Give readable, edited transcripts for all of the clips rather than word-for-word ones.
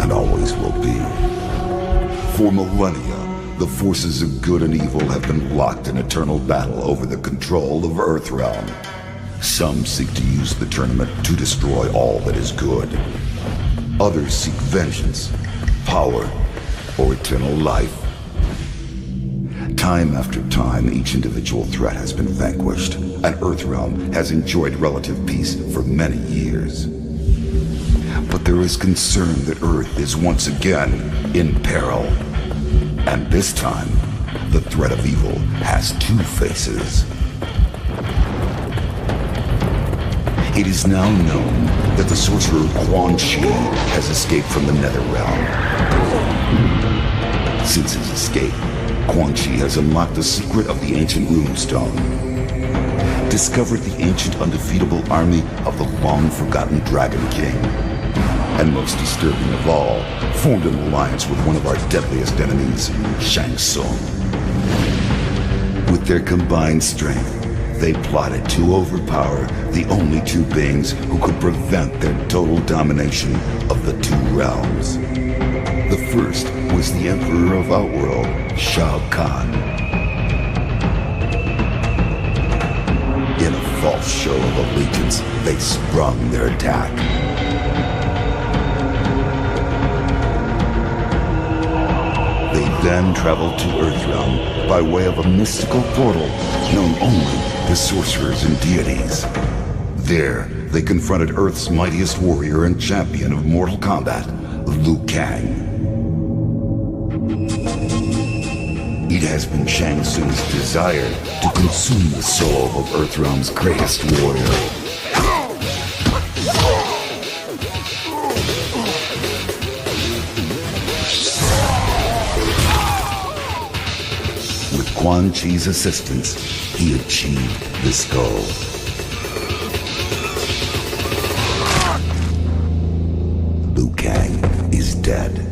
and always will be. For millennia, the forces of good and evil have been locked in eternal battle over the control of Earthrealm. Some seek to use the tournament to destroy all that is good. Others seek vengeance, power, or eternal life. Time after time, each individual threat has been vanquished, and Earthrealm has enjoyed relative peace for many years. But there is concern that Earth is once again in peril. And this time, the threat of evil has two faces. It is now known that the sorcerer Quan has escaped from the Netherrealm. Since his escape, Quan has unlocked the secret of the ancient runestone, discovered the ancient undefeatable army of the long-forgotten Dragon King, and most disturbing of all, formed an alliance with one of our deadliest enemies, Shang. With their combined strength, they plotted to overpower the only two beings who could prevent their total domination of the two realms. The first was the Emperor of Outworld, Shao Kahn. In a false show of allegiance, they sprung their attack. They then traveled to Earthrealm by way of a mystical portal known only to sorcerers and deities. There, they confronted Earth's mightiest warrior and champion of Mortal Kombat, Liu Kang. It has been Shang Tsung's desire to consume the soul of Earthrealm's greatest warrior. With Quan Chi's assistance, he achieved this goal. Liu Kang is dead.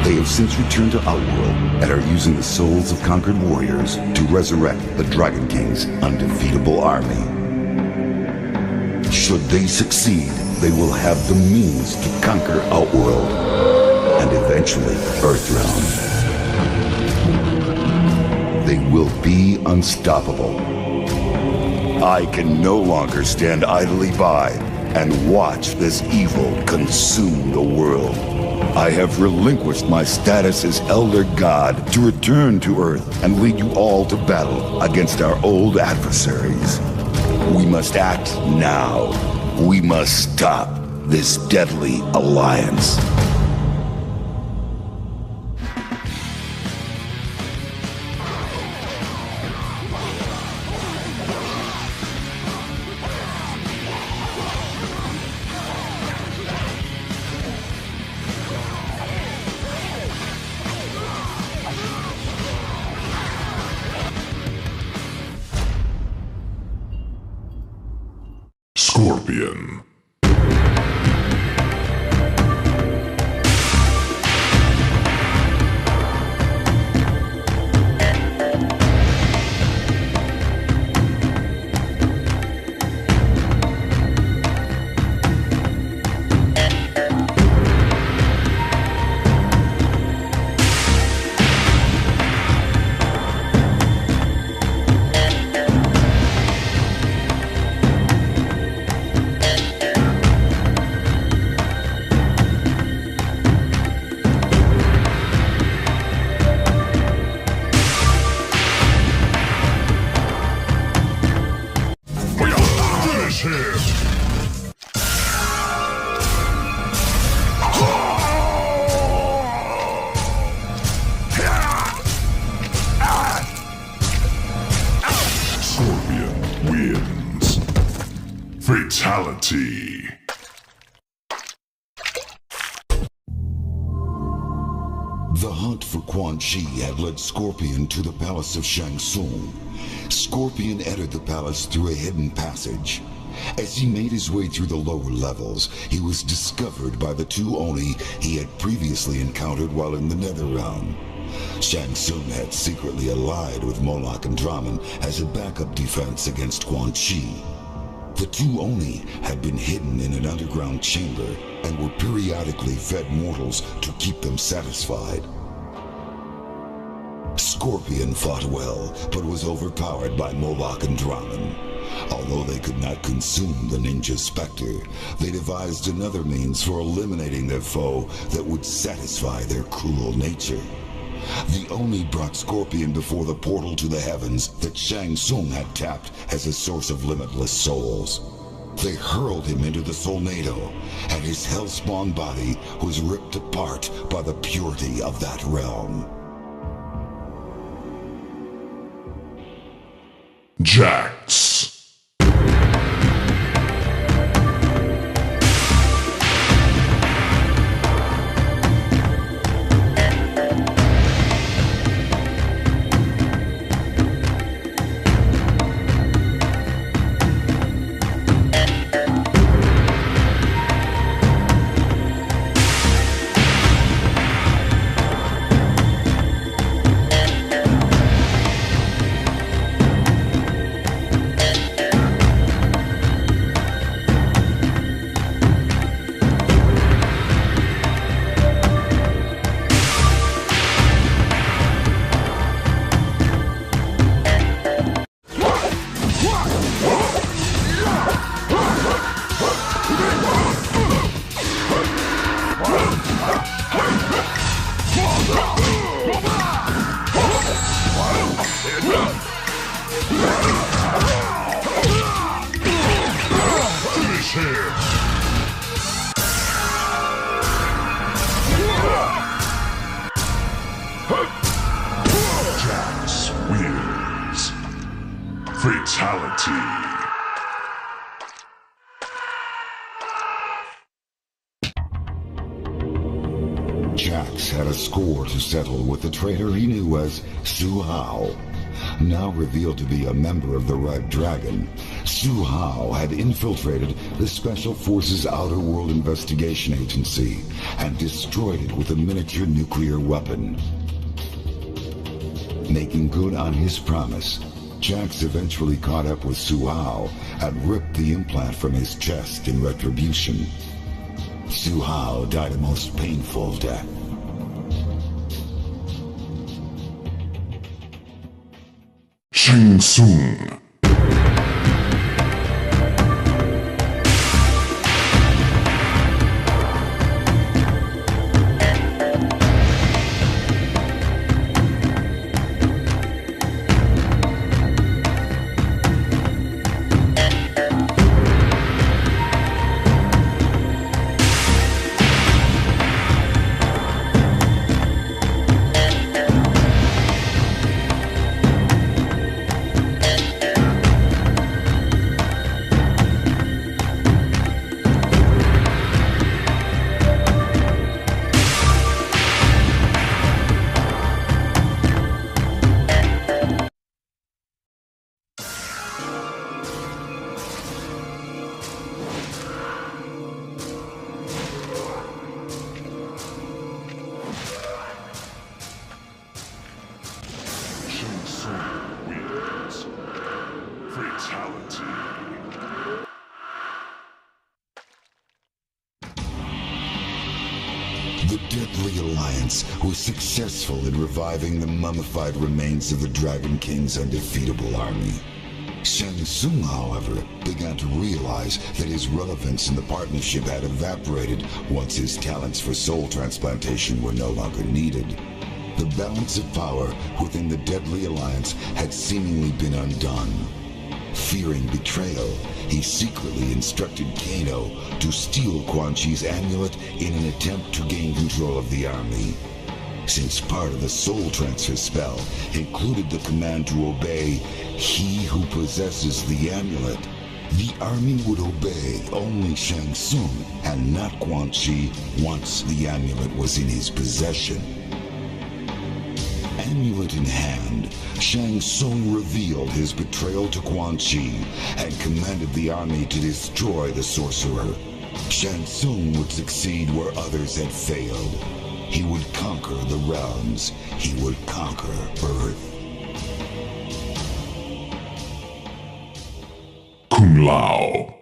They have since returned to Outworld and are using the souls of conquered warriors to resurrect the Dragon King's undefeatable army. Should they succeed, they will have the means to conquer Outworld and eventually Earthrealm. They will be unstoppable. I can no longer stand idly by and watch this evil consume the world. I have relinquished my status as Elder God to return to Earth and lead you all to battle against our old adversaries. We must act now. We must stop this deadly alliance. Scorpion. Fatality. The hunt for Quan Chi had led Scorpion to the palace of Shang Tsung. Scorpion entered the palace through a hidden passage. As he made his way through the lower levels, he was discovered by the two Oni he had previously encountered while in the Netherrealm. Shang Tsung had secretly allied with Moloch and Draman as a backup defense against Quan Chi. The two Oni had been hidden in an underground chamber and were periodically fed mortals to keep them satisfied. Scorpion fought well, but was overpowered by Moloch and Draman. Although they could not consume the ninja Spectre, they devised another means for eliminating their foe that would satisfy their cruel nature. The Oni brought Scorpion before the portal to the heavens that Shang Tsung had tapped as a source of limitless souls. They hurled him into the Solnado, and his hellspawn body was ripped apart by the purity of that realm. Jax. Jax wins. Fatality. Jax had a score to settle with the traitor he knew as Su Hao. Now revealed to be a member of the Red Dragon, Su Hao had infiltrated the Special Forces Outer World Investigation Agency and destroyed it with a miniature nuclear weapon. Making good on his promise, Jax eventually caught up with Su Hao and ripped the implant from his chest in retribution. Su Hao died a most painful death. Shang Tsung. The Deadly Alliance was successful in reviving the mummified remains of the Dragon King's undefeatable army. Shang Tsung, however, began to realize that his relevance in the partnership had evaporated once his talents for soul transplantation were no longer needed. The balance of power within the Deadly Alliance had seemingly been undone. Fearing betrayal, he secretly instructed Kano to steal Quan Chi's amulet in an attempt to gain control of the army. Since part of the soul transfer spell included the command to obey he who possesses the amulet, the army would obey only Shang Tsung and not Quan Chi once the amulet was in his possession. Amulet in hand, Shang Tsung revealed his betrayal to Quan Chi and commanded the army to destroy the Sorcerer. Shang Tsung would succeed where others had failed. He would conquer the realms. He would conquer Earth. Kung Lao.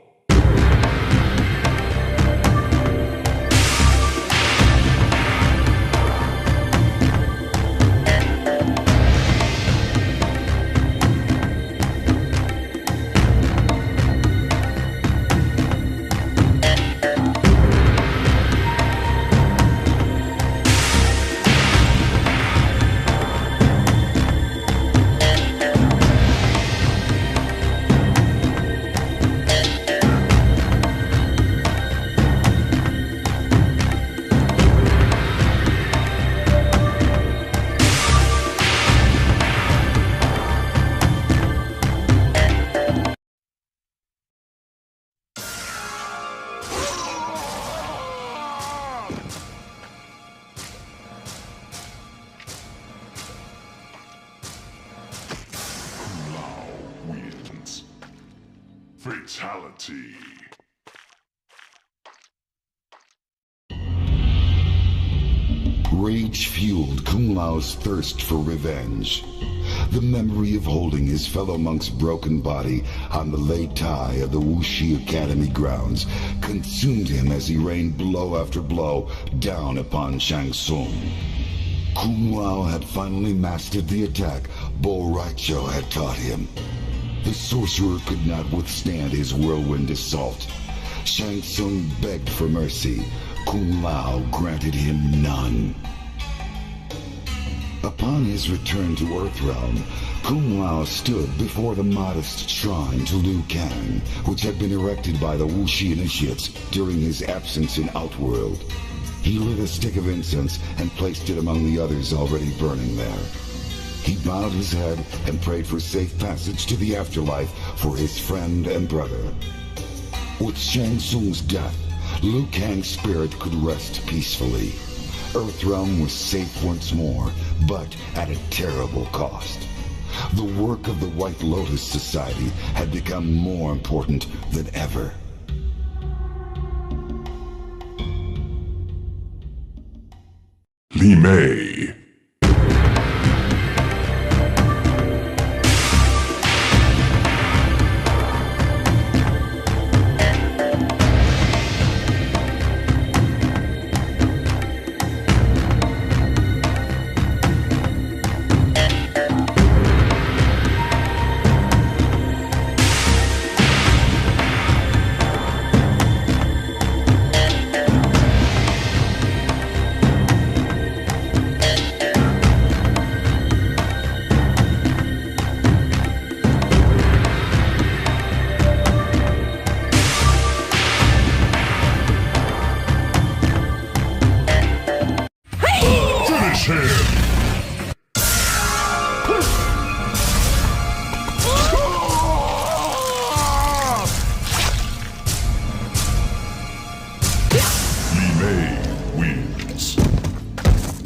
Fatality. Rage fueled Kung Lao's thirst for revenge. The memory of holding his fellow monk's broken body on the lei tai of the Wuxi Academy grounds consumed him as he rained blow after blow down upon Shang Tsung. Kung Lao had finally mastered the attack Bo Raicho had taught him. The sorcerer could not withstand his whirlwind assault. Shang Tsung begged for mercy. Kung Lao granted him none. Upon his return to Earthrealm, Kung Lao stood before the modest shrine to Liu Kang, which had been erected by the Wuxi initiates during his absence in Outworld. He lit a stick of incense and placed it among the others already burning there. He bowed his head and prayed for safe passage to the afterlife for his friend and brother. With Shang Tsung's death, Liu Kang's spirit could rest peacefully. Earthrealm was safe once more, but at a terrible cost. The work of the White Lotus Society had become more important than ever. Li Mei.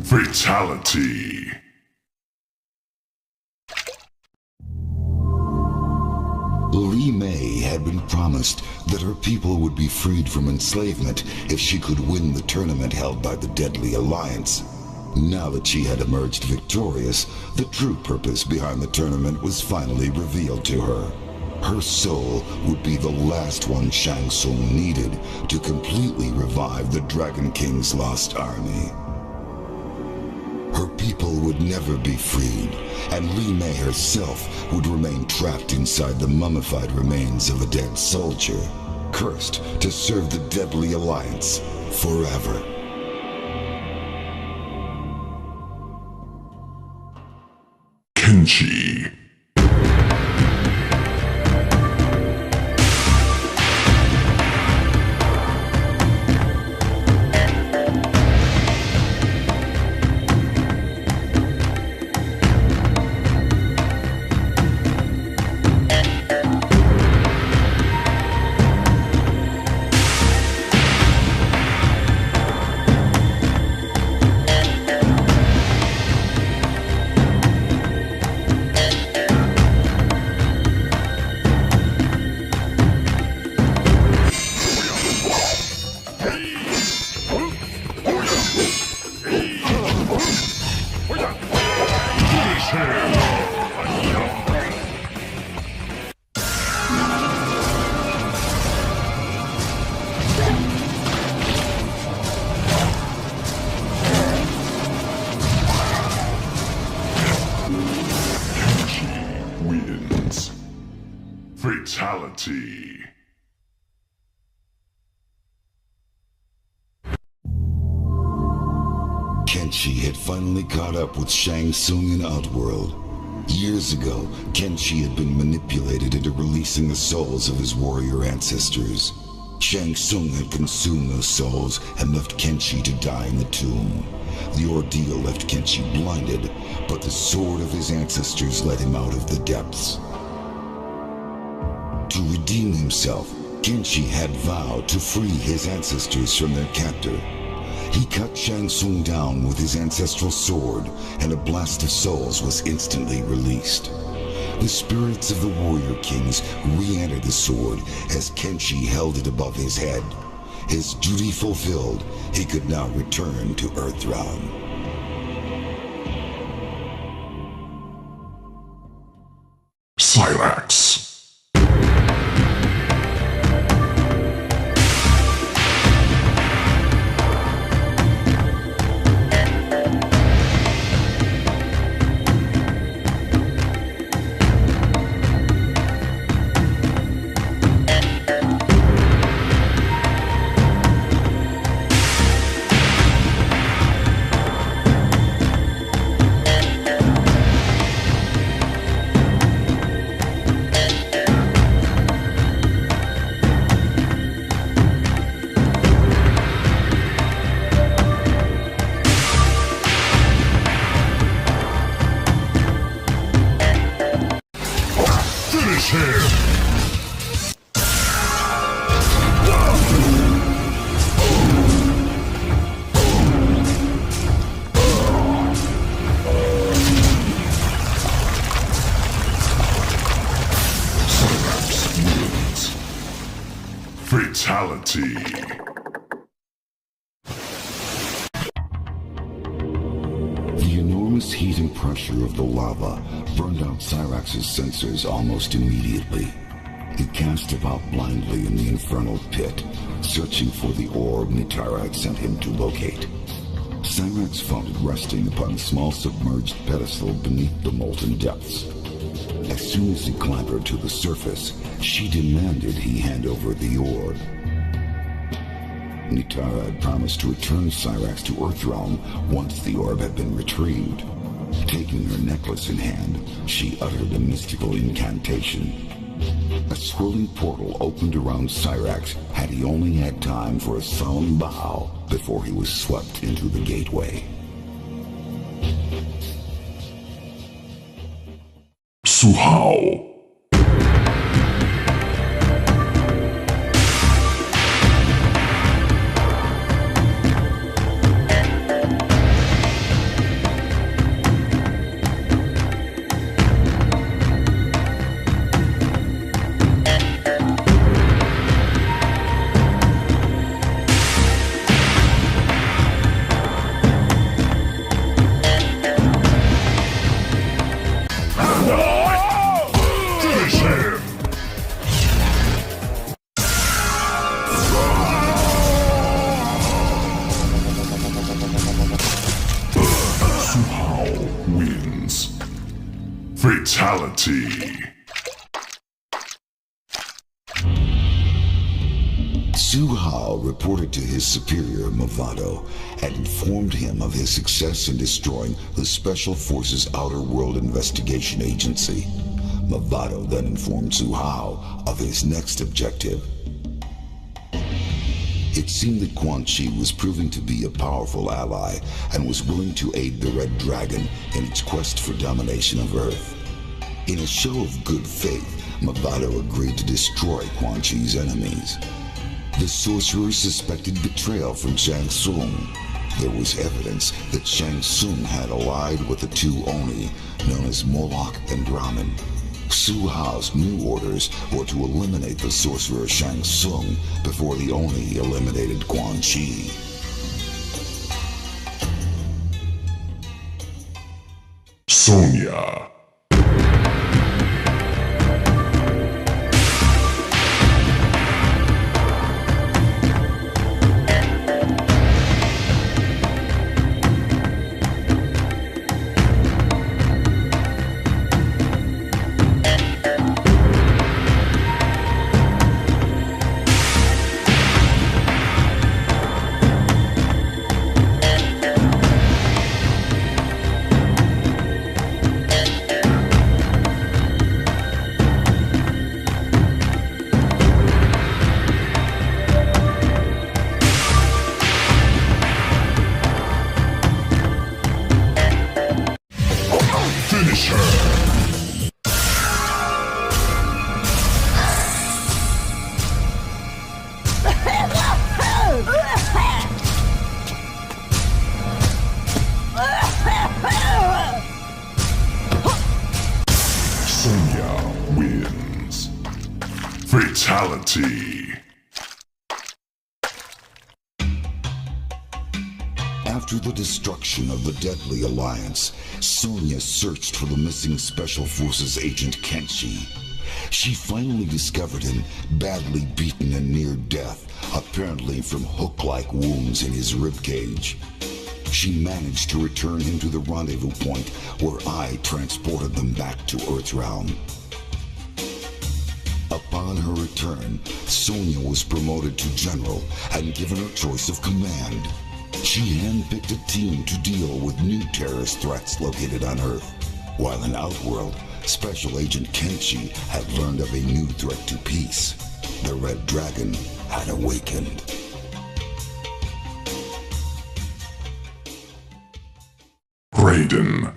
Fatality. Li Mei had been promised that her people would be freed from enslavement if she could win the tournament held by the Deadly Alliance. Now that she had emerged victorious, the true purpose behind the tournament was finally revealed to her. Her soul would be the last one Shang Tsung needed to completely revive the Dragon King's lost army. Her people would never be freed, and Li Mei herself would remain trapped inside the mummified remains of a dead soldier, cursed to serve the Deadly Alliance forever. Kenshi. wins. Fatality. Kenshi had finally caught up with Shang Tsung in Outworld. Years ago, Kenshi had been manipulated into releasing the souls of his warrior ancestors. Shang Tsung had consumed those souls and left Kenshi to die in the tomb. The ordeal left Kenshi blinded, but the sword of his ancestors led him out of the depths. To redeem himself, Kenshi had vowed to free his ancestors from their captor. He cut Shang Tsung down with his ancestral sword, and a blast of souls was instantly released. The spirits of the warrior kings re-entered the sword as Kenshi held it above his head. His duty fulfilled, he could now return to Earthrealm. Cyrax. Fatality. The enormous heat and pressure of the lava burned out Cyrax's sensors almost immediately. He cast about blindly in the infernal pit, searching for the orb Nitara had sent him to locate. Cyrax found it resting upon a small submerged pedestal beneath the molten depths. As soon as he clambered to the surface, she demanded he hand over the orb. Nitara had promised to return Cyrax to Earthrealm once the orb had been retrieved. Taking her necklace in hand, she uttered a mystical incantation. A swirling portal opened around Cyrax had he only had time for a solemn bow before he was swept into the gateway. Suhao. Fatality. Suhao reported to his superior, Movado, and informed him of his success in destroying the Special Forces Outer World Investigation Agency. Movado then informed Suhao of his next objective. It seemed that Quan was proving to be a powerful ally and was willing to aid the Red Dragon in its quest for domination of Earth. In a show of good faith, Movado agreed to destroy Quan Chi's enemies. The Sorcerers suspected betrayal from Shang Tsung. There was evidence that Shang Tsung had allied with the two Oni, known as Moloch and Brahmin. Suhao's new orders were to eliminate the sorcerer Shang Tsung before the Oni eliminated Quan Chi. Sonya. Fatality. After the destruction of the Deadly Alliance, Sonya searched for the missing Special Forces agent Kenshi. She finally discovered him, badly beaten and near death, apparently from hook-like wounds in his ribcage. She managed to return him to the rendezvous point where I transported them back to Earthrealm. Upon her return, Sonya was promoted to General and given her choice of command. She handpicked a team to deal with new terrorist threats located on Earth, while in Outworld, Special Agent Kenshi had learned of a new threat to peace. The Red Dragon had awakened. Raiden.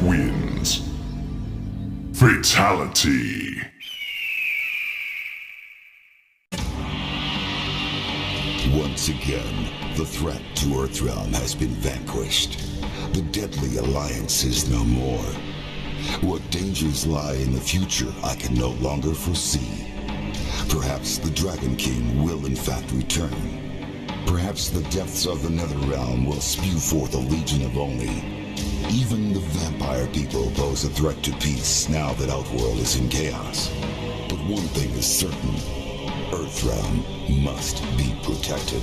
Wins. Fatality. Once again, the threat to Earthrealm has been vanquished. The Deadly Alliance is no more. What dangers lie in the future I can no longer foresee. Perhaps the Dragon King will in fact return. Perhaps the depths of the Netherrealm will spew forth a legion of Oni. Even the vampire people pose a threat to peace now that Outworld is in chaos. But one thing is certain. Earthrealm must be protected.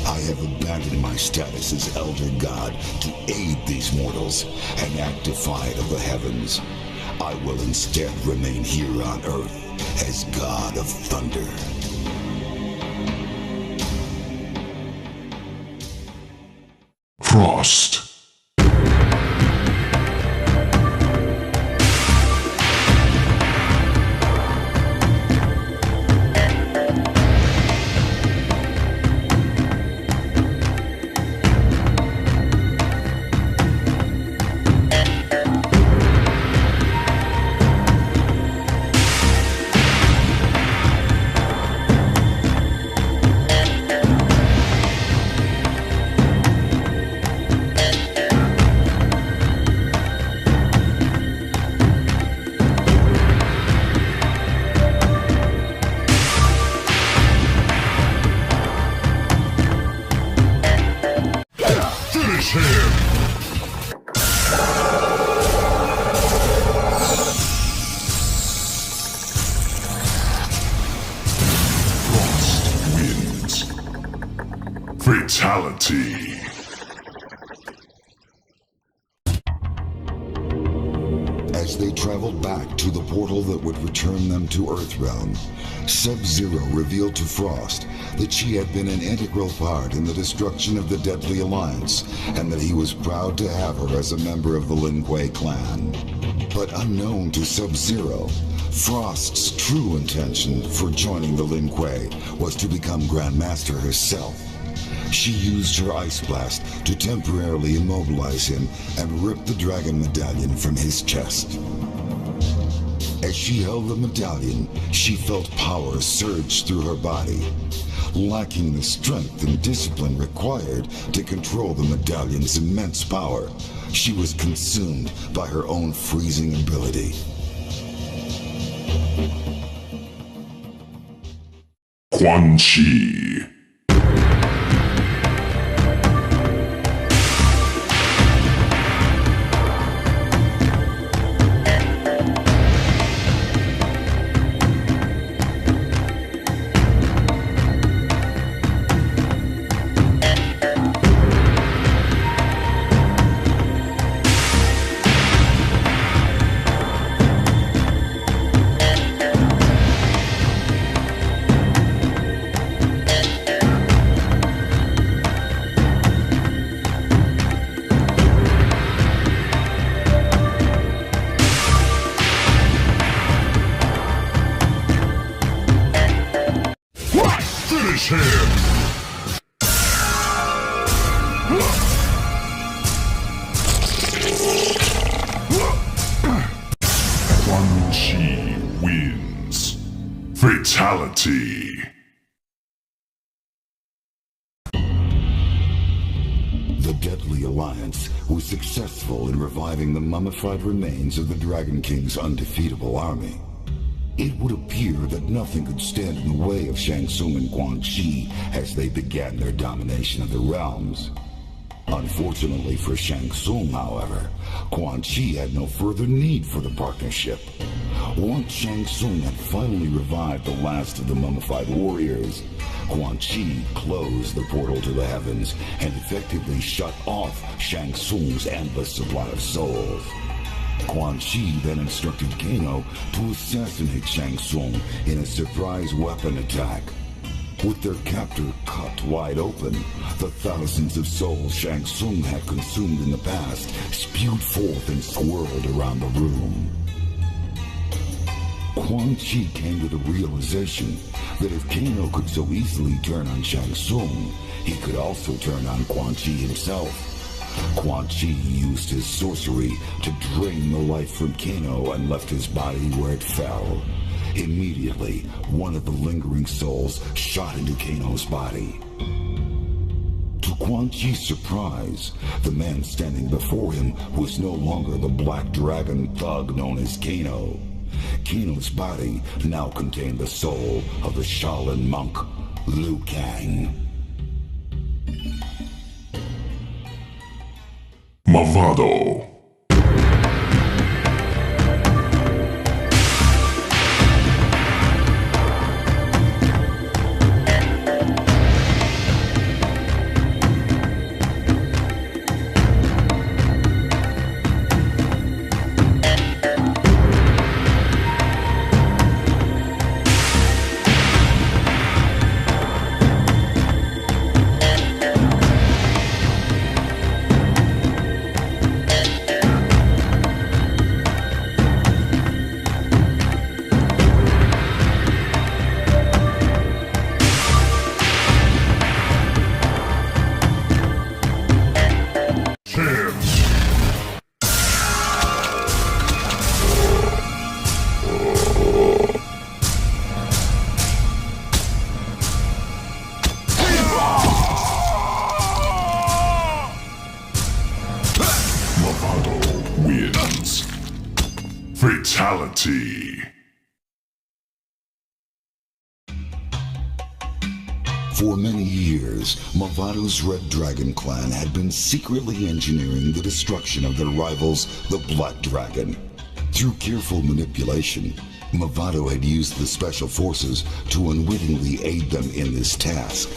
I have abandoned my status as Elder God to aid these mortals and act defiant of the heavens. I will instead remain here on Earth as God of Thunder. Frost. Fatality. As they traveled back to the portal that would return them to Earthrealm, Sub-Zero revealed to Frost that she had been an integral part in the destruction of the Deadly Alliance, and that he was proud to have her as a member of the Lin Kuei clan. But unknown to Sub-Zero, Frost's true intention for joining the Lin Kuei was to become Grandmaster herself. She used her Ice Blast to temporarily immobilize him and rip the Dragon Medallion from his chest. As she held the medallion, she felt power surge through her body. Lacking the strength and discipline required to control the medallion's immense power, she was consumed by her own freezing ability. Quan Chi. Finish him! Quan Chi wins. Fatality. The Deadly Alliance was successful in reviving the mummified remains of the Dragon King's undefeatable army. It would appear that nothing could stand in the way of Shang Tsung and Quan Chi as they began their domination of the realms. Unfortunately for Shang Tsung, however, Quan Chi had no further need for the partnership. Once Shang Tsung had finally revived the last of the mummified warriors, Quan Chi closed the portal to the heavens and effectively shut off Shang Tsung's endless supply of souls. Quan Chi then instructed Kano to assassinate Shang Tsung in a surprise weapon attack. With their captor cut wide open, the thousands of souls Shang Tsung had consumed in the past spewed forth and swirled around the room. Quan Chi came to the realization that if Kano could so easily turn on Shang Tsung, he could also turn on Quan Chi himself. Quan Chi used his sorcery to drain the life from Kano and left his body where it fell. Immediately, one of the lingering souls shot into Kano's body. To Quan Chi's surprise, the man standing before him was no longer the black dragon thug known as Kano. Kano's body now contained the soul of the Shaolin monk, Liu Kang. Mavado. Wins. Fatality. For many years, Mavado's Red Dragon clan had been secretly engineering the destruction of their rivals, the Black Dragon. Through careful manipulation, Mavado had used the Special Forces to unwittingly aid them in this task.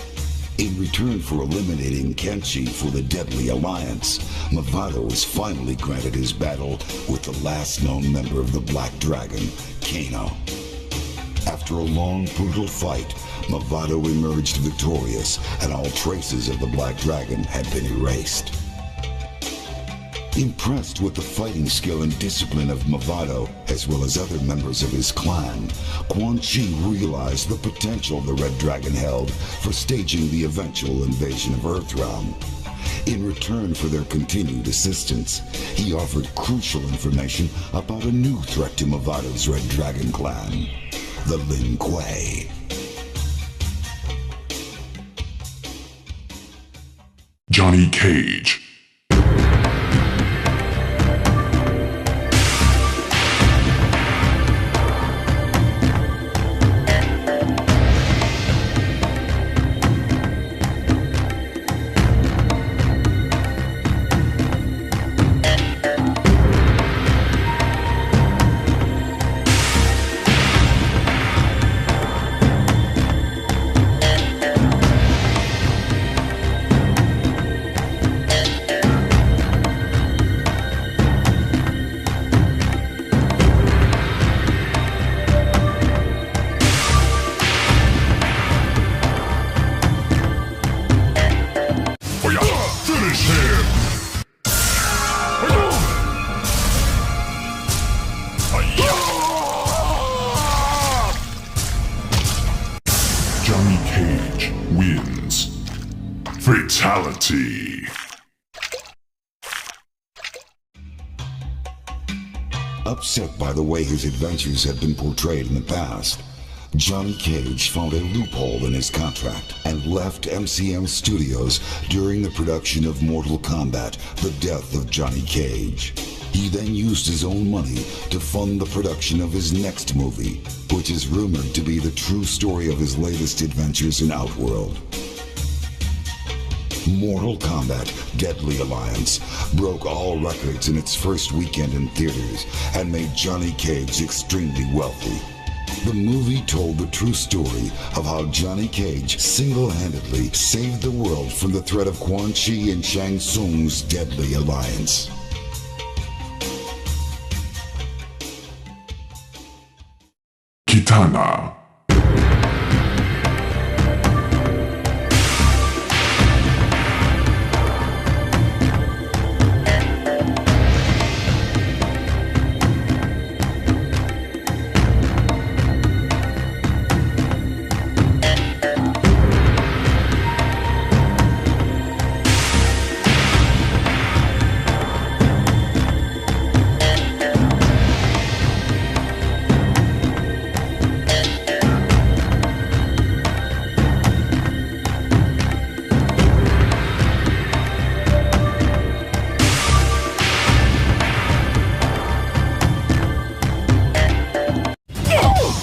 In return for eliminating Kenshi for the Deadly Alliance, Mavado was finally granted his battle with the last known member of the Black Dragon, Kano. After a long, brutal fight, Mavado emerged victorious, and all traces of the Black Dragon had been erased. Impressed with the fighting skill and discipline of Mavado, as well as other members of his clan, Quan Chi realized the potential the Red Dragon held for staging the eventual invasion of Earthrealm. In return for their continued assistance, he offered crucial information about a new threat to Mavado's Red Dragon clan, the Lin Kuei. Johnny Cage. Fatality. Upset by the way his adventures had been portrayed in the past, Johnny Cage found a loophole in his contract and left MCM Studios during the production of Mortal Kombat: The Death of Johnny Cage. He then used his own money to fund the production of his next movie, which is rumored to be the true story of his latest adventures in Outworld. Mortal Kombat: Deadly Alliance broke all records in its first weekend in theaters and made Johnny Cage extremely wealthy. The movie told the true story of how Johnny Cage single-handedly saved the world from the threat of Quan and Shang Tsung's deadly alliance. Kitana.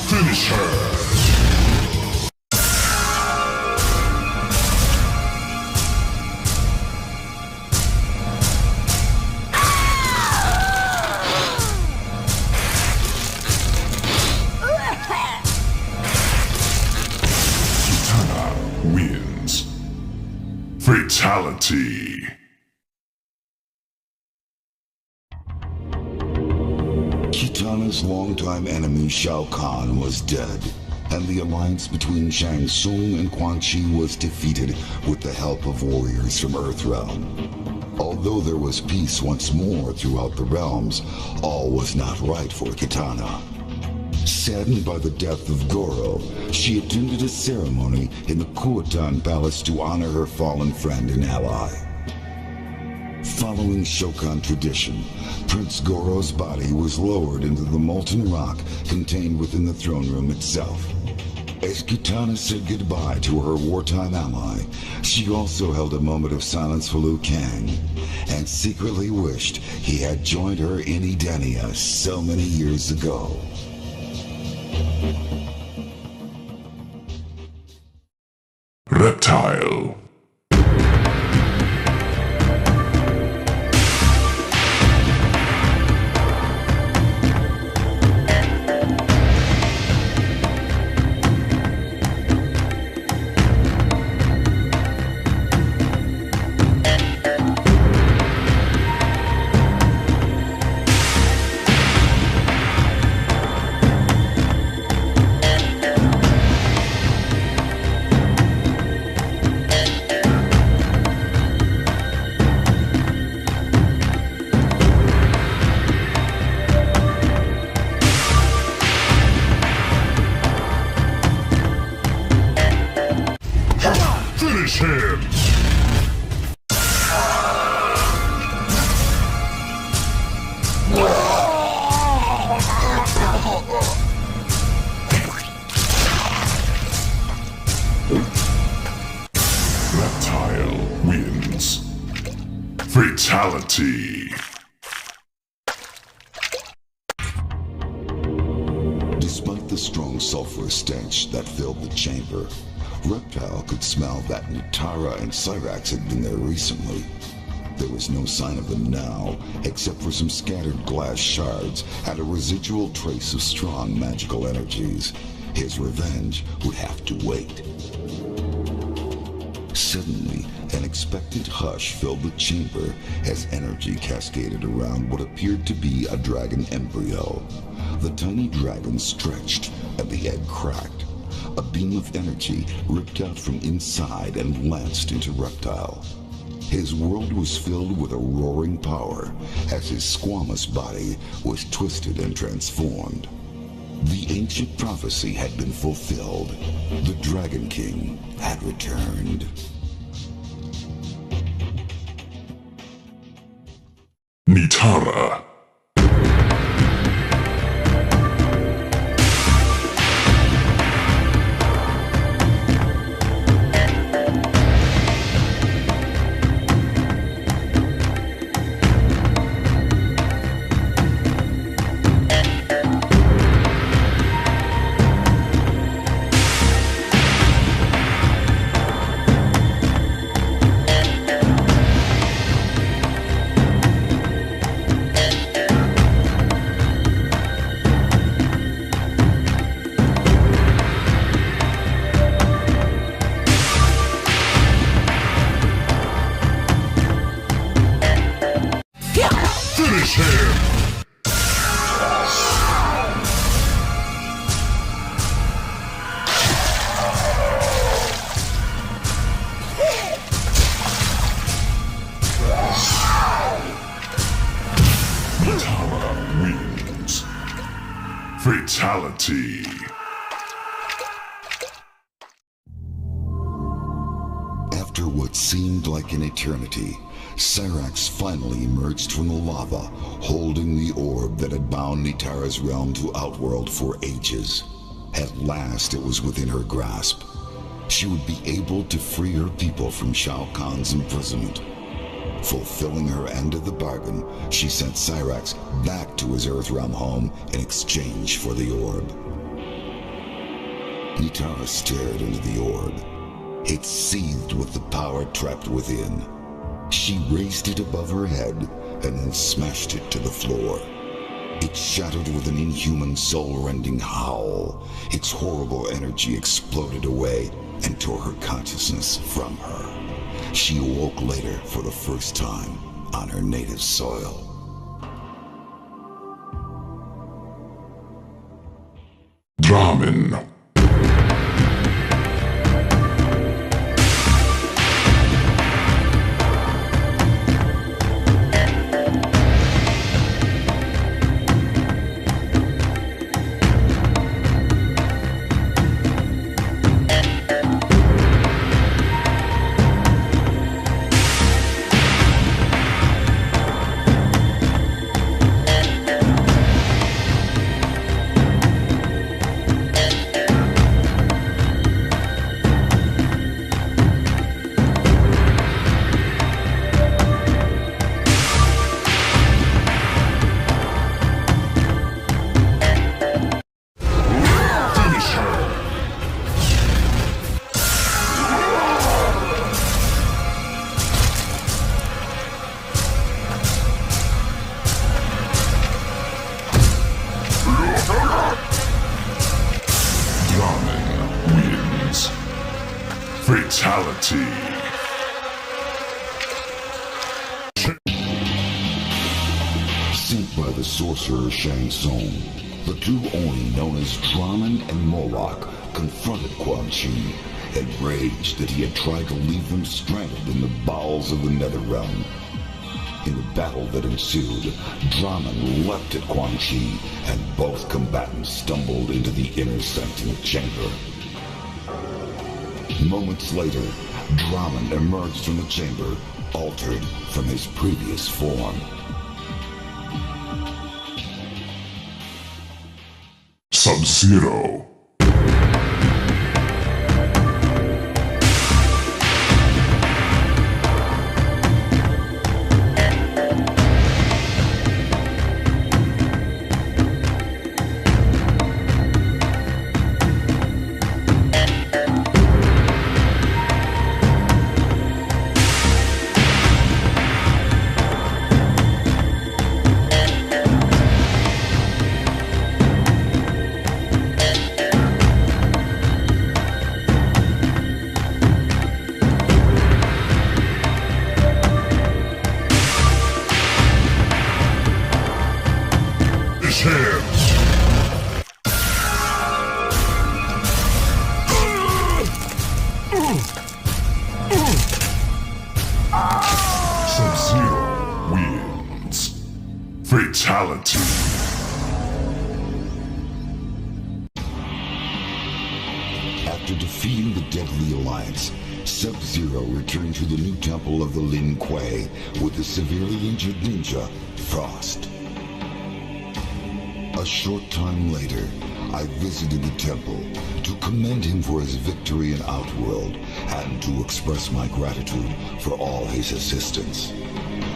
Finish her! Kitana wins. Fatality. Kitana's longtime enemy Shao Kahn was dead, and the alliance between Shang Tsung and Quan was defeated with the help of warriors from Earthrealm. Although there was peace once more throughout the realms, all was not right for Kitana. Saddened by the death of Goro, she attended a ceremony in the Kuotan Palace to honor her fallen friend and ally. Following Shokan tradition, Prince Goro's body was lowered into the molten rock contained within the throne room itself. As Kitana said goodbye to her wartime ally, she also held a moment of silence for Liu Kang, and secretly wished he had joined her in Edenia so many years ago. Reptile. Finish him! Reptile wins. Fatality. Despite the strong sulfurous stench that filled the chamber, Reptile could smell that Nitara and Cyrax had been there recently. There was no sign of them now, except for some scattered glass shards and a residual trace of strong magical energies. His revenge would have to wait. Suddenly, an expectant hush filled the chamber as energy cascaded around what appeared to be a dragon embryo. The tiny dragon stretched, and the egg cracked. A beam of energy ripped out from inside and lanced into Reptile. His world was filled with a roaring power as his squamous body was twisted and transformed. The ancient prophecy had been fulfilled. The Dragon King had returned. Nitara. Finish him! Kitana wins. Fatality. After what seemed like an eternity, Cyrax finally emerged from the lava, holding the orb that had bound Nitara's realm to Outworld for ages. At last it was within her grasp. She would be able to free her people from Shao Kahn's imprisonment. Fulfilling her end of the bargain, she sent Cyrax back to his Earthrealm home in exchange for the orb. Nitara stared into the orb. It seethed with the power trapped within. She raised it above her head and then smashed it to the floor. It shattered with an inhuman, soul-rending howl. Its horrible energy exploded away and tore her consciousness from her. She awoke later for the first time on her native soil. Dramen. Fatality. Sent by the sorcerer Shang, the two Oni known as Dramen and Moloch confronted Quan, enraged that he had tried to leave them stranded in the bowels of the Netherrealm. In the battle that ensued, Dramen leapt at Quan and both combatants stumbled into the inner sanctum chamber. Moments later, Dramen emerged from the chamber, altered from his previous form. Sub-Zero. Sub-Zero wins. Fatality. After defeating the Deadly Alliance, Sub-Zero returned to the new temple of the Lin Kuei with the severely injured ninja, Frost. A short time later, I visited the temple to commend him for his victory in Outworld and to express my gratitude for all his assistance.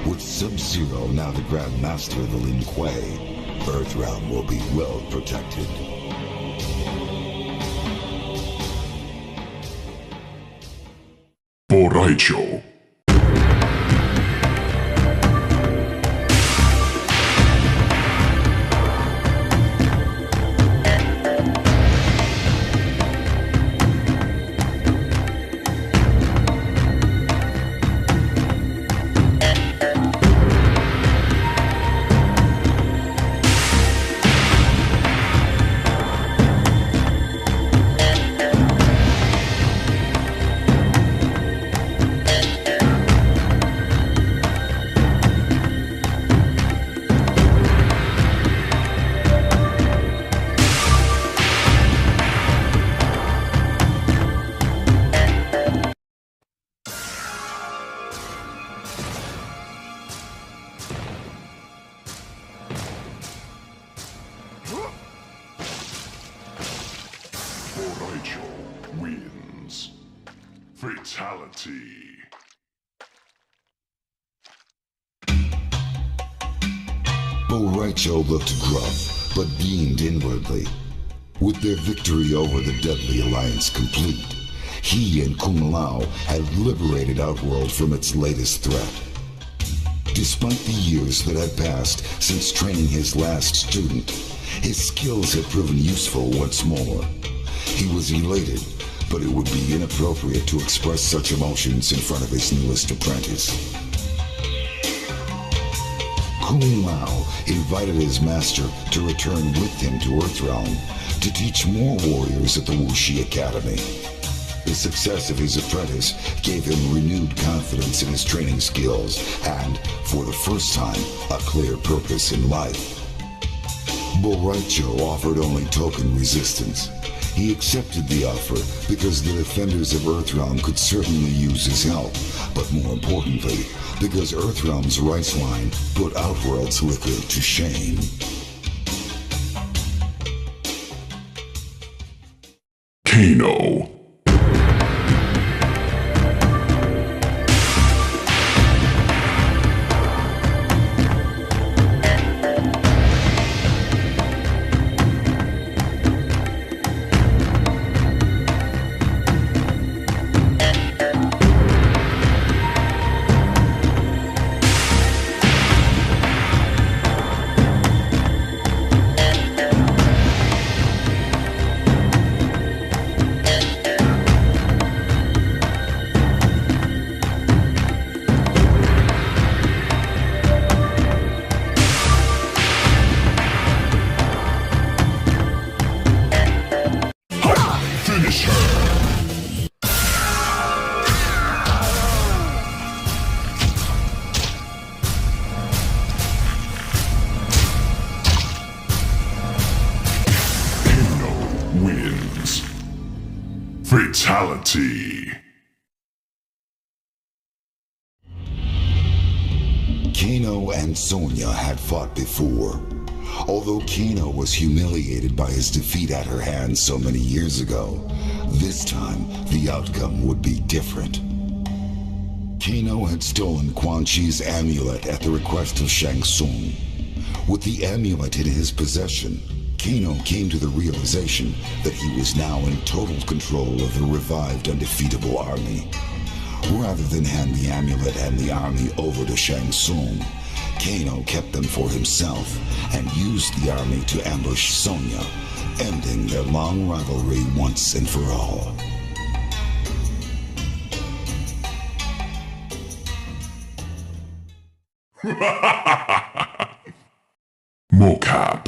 With Sub-Zero now the Grand Master of the Lin Kuei, Earthrealm will be well protected. Borracho. Borracho wins. Fatality. Borracho looked gruff, but beamed inwardly. With their victory over the Deadly Alliance complete, he and Kung Lao had liberated Outworld from its latest threat. Despite the years that had passed since training his last student, his skills had proven useful once more. He was elated, but it would be inappropriate to express such emotions in front of his newest apprentice. Kung Lao invited his master to return with him to Earthrealm to teach more warriors at the Wuxi Academy. The success of his apprentice gave him renewed confidence in his training skills and, for the first time, a clear purpose in life. Borracho offered only token resistance. He accepted the offer because the defenders of Earthrealm could certainly use his help, but more importantly, because Earthrealm's rice wine put Outworld's liquor to shame. Kano. Wins. Fatality. Kano and Sonya had fought before. Although Kano was humiliated by his defeat at her hands so many years ago, this time the outcome would be different. Kano had stolen Quan Chi's amulet at the request of Shang Tsung. With the amulet in his possession, Kano came to the realization that he was now in total control of the revived undefeatable army. Rather than hand the amulet and the army over to Shang Tsung, Kano kept them for himself and used the army to ambush Sonya, ending their long rivalry once and for all. Mocap.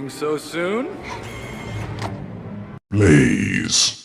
Leaving so soon? Blaze.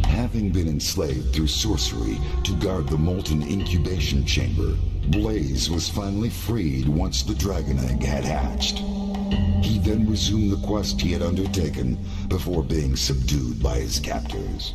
Having been enslaved through sorcery to guard the molten incubation chamber, Blaze was finally freed once the dragon egg had hatched. He then resumed the quest he had undertaken before being subdued by his captors.